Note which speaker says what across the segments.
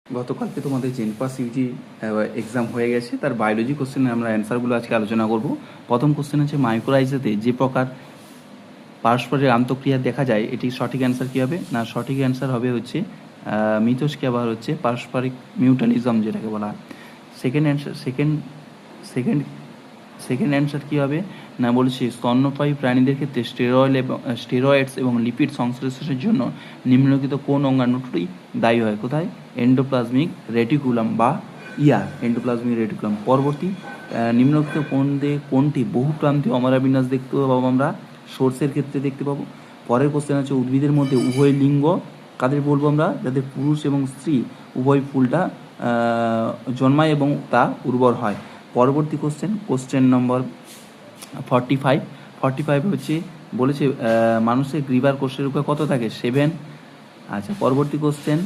Speaker 1: গতকালকে তোমাদের জেনপাস Yuji exam হয়ে গেছে, তার বায়োলজি কোশ্চেনে আমরা অ্যান্সারগুলো আজকে আলোচনা করব। প্রথম কোশ্চেন হচ্ছে মাইক্রোরাইজাতে যে প্রকার পারস্পরিক আন্তঃক্রিয়া দেখা যায়, এটি সঠিক অ্যান্সার কী হবে? না, সঠিক অ্যান্সার হবে হচ্ছে মিথস্ক্রিয়া বা হচ্ছে পারস্পরিক মিউটালিজম যেটাকে বলা হয়। সেকেন্ড অ্যান্সার সেকেন্ড অ্যান্সার কী হবে? না বলছি স্তন্যপায়ী প্রাণীদের ক্ষেত্রে স্টেরয়েডস এবং লিপিড সংশ্লেষণের জন্য নিম্নলিখিত কোন অঙ্গাণুটি দায়ী হয়? কোথায়? এন্ডোপ্লাজমিক রেটিকুলাম বা এন্ডোপ্লাজমিক রেটিকুলাম। পরবর্তী নিম্নলিখিত কোনটি বহুপ্রান্তীয় অমরাবিন্যাস দেখতে পাবো আমরা? সোর্সের ক্ষেত্রে দেখতে পাবো। পরের কোশ্চেন হচ্ছে উদ্ভিদের মধ্যে উভয় লিঙ্গ কাদের বলবো আমরা? যাদের পুরুষ এবং স্ত্রী উভয় ফুলটা জন্মায় এবং তা উর্বর হয়। পরবর্তী কোশ্চেন নম্বর 45 হচ্ছে বলেছে মানুষের গ্রিভার কোষের উপরে কত থাকে? 7। আচ্ছা, পরবর্তী কোশ্চেন,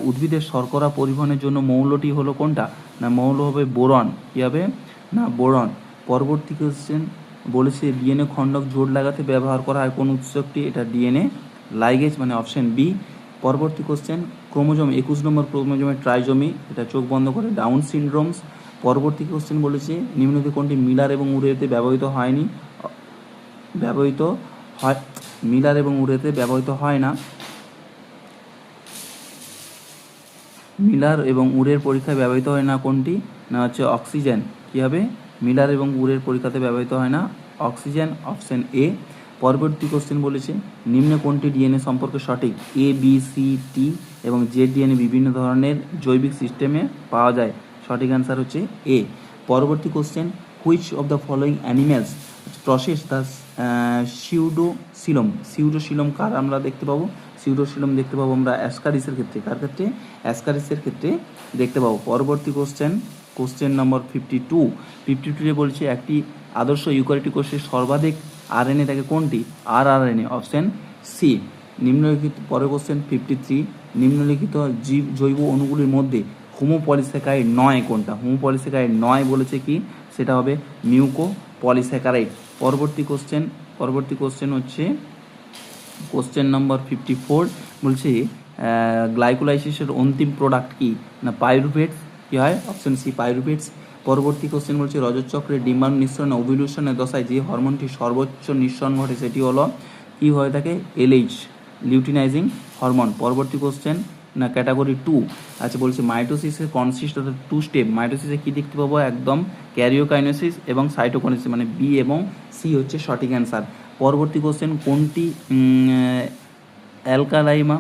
Speaker 1: উদ্ভিদের শর্করা পরিবহনের জন্য মৌলটি হলো কোনটা? না, মৌল হবে বোরন। কী হবে? না, বোরন। পরবর্তী কোশ্চেন বলেছে ডিএনএ খণ্ডক জোড় লাগাতে ব্যবহার করা হয় কোন উৎসবটি? এটা ডিএনএ লাইগেজ, মানে অপশন বি। পরবর্তী কোশ্চেন, ক্রোমোজোম 21 নম্বর ক্রোমোজোমের ট্রাইজমি, এটা চোখ বন্ধ করে ডাউন সিনড্রোমস। পরবর্তী কোশ্চেন বলেছে নিম্নলিখিত কোনটি মিলার এবং উরেতে ব্যবহৃত হয়নি? মিলার এবং উরেতে ব্যবহৃত হয় না। মিলার এবং উরের পরীক্ষায় ব্যবহৃত হয় না কোনটি? না হচ্ছে অক্সিজেন। কী হবে? মিলার এবং উরের পরীক্ষাতে ব্যবহৃত হয় না অক্সিজেন, অপশন এ। পরবর্তী কোশ্চেন বলেছে নিম্নে কোনটি ডিএনএ সম্পর্কে সঠিক? এ, বি, সি, টি এবং জেড ডিএনএ বিভিন্ন ধরনের জৈবিক সিস্টেমে পাওয়া যায়। সঠিক অ্যান্সার হচ্ছে এ। পরবর্তী question, which of the following animals process the pseudocoelom কার আমরা দেখতে পাবো? সিউডোসিলম দেখতে পাবো আমরা অ্যাসকারিসের ক্ষেত্রে। কার ক্ষেত্রে? অ্যাসকারিসের ক্ষেত্রে দেখতে পাবো। পরবর্তী কোশ্চেন নম্বর 52 বলছে একটি আদর্শ ইউক্যারিওটিক কোষের সর্বাধিক আরএনএ থাকে কোনটি? RNA, option C. নিম্নলিখিত পরের কোশ্চেন 53, নিম্নলিখিত জৈব অণুগুলির মধ্যে হোমোপলিস্যাকারাইড নয় কোনটা? হোমোপলিস্যাকারাইড নয় বলেছে কি? সেটা হবে মিউকোপলিস্যাকারাইড। পরবর্তী কোশ্চেন হচ্ছে কোশ্চেন নম্বর 54, বলছে গ্লাইকোলাইসিসের অন্তিম প্রোডাক্ট কি? না, পাইরুভেটস। কী হয়? Option C, pyruvates. পরবর্তী কোশ্চেন বলছে রজত চক্রের ডিম্বাণু নিঃসরণে ওভিউলেশনের দশায় যে হরমোনটি সর্বোচ্চ নিঃসরণ ঘটে সেটি হলো কি হয়ে থাকে? LH, luteinising hormone. পরবর্তী কোশ্চেন, না ক্যাটাগরি 2। আচ্ছা, বলছে মাইটোসিসের কনসিস্ট অফ 2 স্টেপ। মাইটোসিসে কী দেখতে পাবো? একদম ক্যারিওকাইনেসিস এবং সাইটোকাইনেসিস, মানে বি এবং সি হচ্ছে সঠিক অ্যান্সার। পরবর্তী কোশ্চেন, কোনটি অ্যালকালাইমা